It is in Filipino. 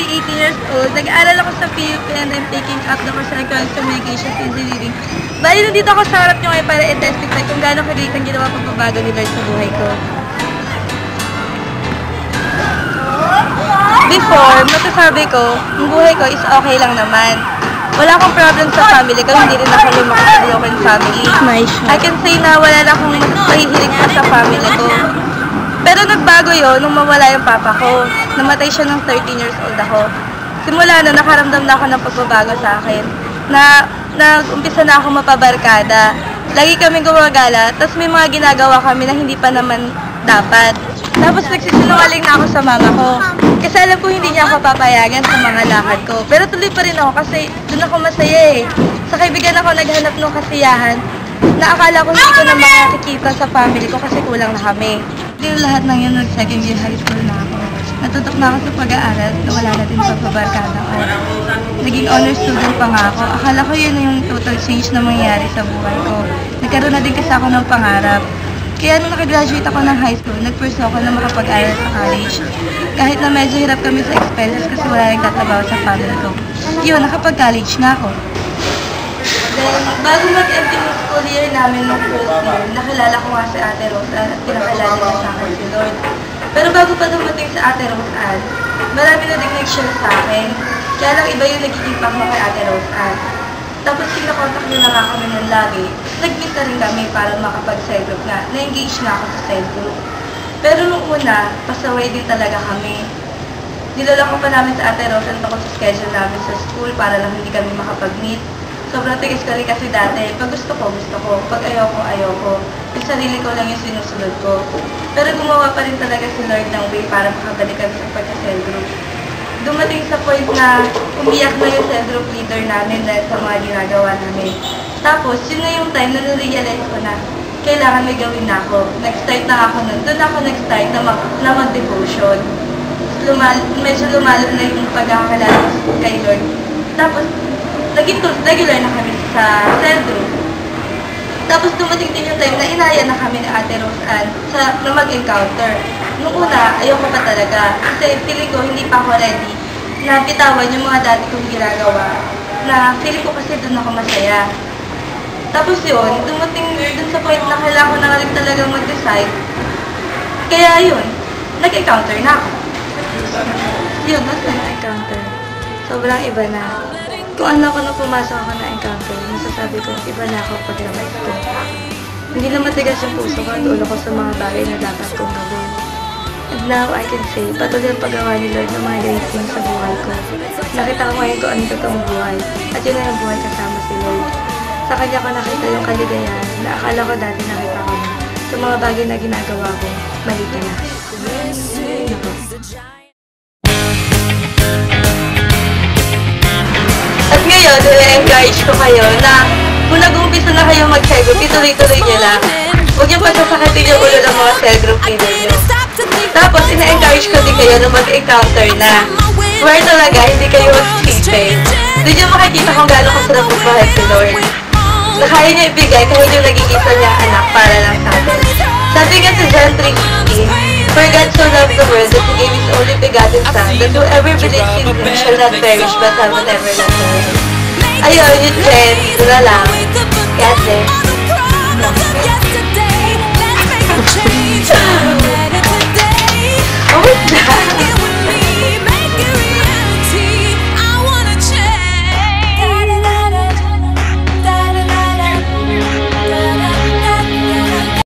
currently 18 years old. Nag-aaral ako sa PUP and I'm taking up the course in Communications Engineering. Bali, nandito ako sa harap nyo ngayon para i-testify kung gaano ka-great ang ginawa pagbabago ni Lord sa buhay ko. Before, masasabi ko, ang buhay ko is okay lang naman. Wala akong problem sa family ko, hindi rin ako lumaki sa broken family. Nice. I can say na wala na akong mahihilig pa sa family ko. Pero nagbago yun nung mawala yung papa ko. Namatay siya nung 13 years old ako. Simula na, nakaramdam na ako ng pagbabago sa akin. Nag-umpisa na ako mapabarkada. Lagi kaming gumagala, tapos may mga ginagawa kami na hindi pa naman dapat. Tapos nagsisinungaling na ako sa mama ko. Kasi alam ko hindi niya ako papayagan sa mga lakad ko. Pero tuloy pa rin ako kasi doon ako masaya eh. Sa kaibigan ako naghanap ng kasiyahan na akala ko hindi ko na makikita sa family ko kasi kulang na kami. Hindi lahat ng yun, nag-second year high school na ako. Natutok na ako sa pag-aaral na wala na din pagbabarkada ko. Naging honor student pa nga ako. Akala ko yun na yung total change na mangyayari sa buhay ko. Nagkaroon na din kasi ako ng pangarap. Kaya nung nakagraduate ako ng high school, nag-pursue ako na makapag-aral sa college. Kahit na medyo hirap kami sa expenses kasi wala nang tatrabaho sa family ko. Yun, nakapag-college na ako. Then, bago mag-end yung school year namin nung first year, nakilala ko nga si Ate Rose at pinakilala niya sa akin si Lord. Pero bago pa dumating sa Ate Rose Ann, marami na din nag-share sa akin. Kaya lang iba yung naging impact mo kay Ate Rose Ann. Tapos kinakontak niya na nga kami ng lagi. Nag-meet na rin kami para makapag-cell group nga. Na-engage na ako sa cell group. Pero nung una, pasaway din talaga kami. Niloloko pa namin sa Ate Rose Ann tungkol sa schedule namin sa school para lang hindi kami makapag-meet. Sobrang tigas ko rin kasi dati, pag gusto ko, gusto ko. Pag ayoko. Yung sarili ko lang yung sinusunod ko. Pero gumawa pa rin talaga si Lord ng way para makabalik kami sa pagka-cell group. Dumating sa point na umiyak na yung cell group leader namin dahil sa mga ginagawa namin. Tapos, yun na yung time na narealize ko na kailangan may gawin na ako. Nag-start na ako nun. Doon ako nag-start na mag-devotion. Medyo lumalab na yung pagkakakalala ko kay Lord. Tapos, naging regular na kami sa cell group. Tapos dumating din yung time na inaya na kami ni Ate Rose Ann na mag-encounter. Nung una, ayoko pa talaga. Kasi feeling ko hindi pa ako ready na bitawan yung mga dati kong ginagawa. Na feeling ko kasi doon ako masaya. Tapos yun, dumating dun sa point na kailangan ko na rin talaga mag-decide. Kaya yun, nag-encounter na ako. Yun, nag-encounter. Sobrang iba na. Kung ano ako nung pumasok ako na encounter, masasabi ko, iba na ako pag realize ko. Hindi na matigas yung puso ko at ulo ko sa mga bagay na dapat kong gawin. And now, I can say, patuloy ang paggawa ni Lord ng mga great things sa buhay ko. Nakita ko ngayon kung anong totoong buhay. At yun na yung buhay kasama si Lord. Sa kanya ko nakita yung kaligayahan na akala ko dati nakita ko na. Sa mga bagay na ginagawa ko, mali ka na. At ngayon, nire-encourage ko kayo na kung nag-umpisa na kayo mag-cell group, ituloy-tuloy nyo lang. Huwag niyo pa sasakatin yung ulo ng mga cell group leader nyo. Tapos, ina-encourage ko din kayo na mag-encounter na. Where talaga, hindi kayo mag-skipin. Doon nyo makikita kung gaano kasarap magmahal si Lord. Na kaya niya ibigay kahit yung naging isa niya anak para lang sa atin. Sabi nga sa John 3:16, for God so loved the world that He gave His only begotten Son, that whoever believes in Him shall not perish but have an everlasting life. Ayun, yun, friends. Ito na lang. God bless.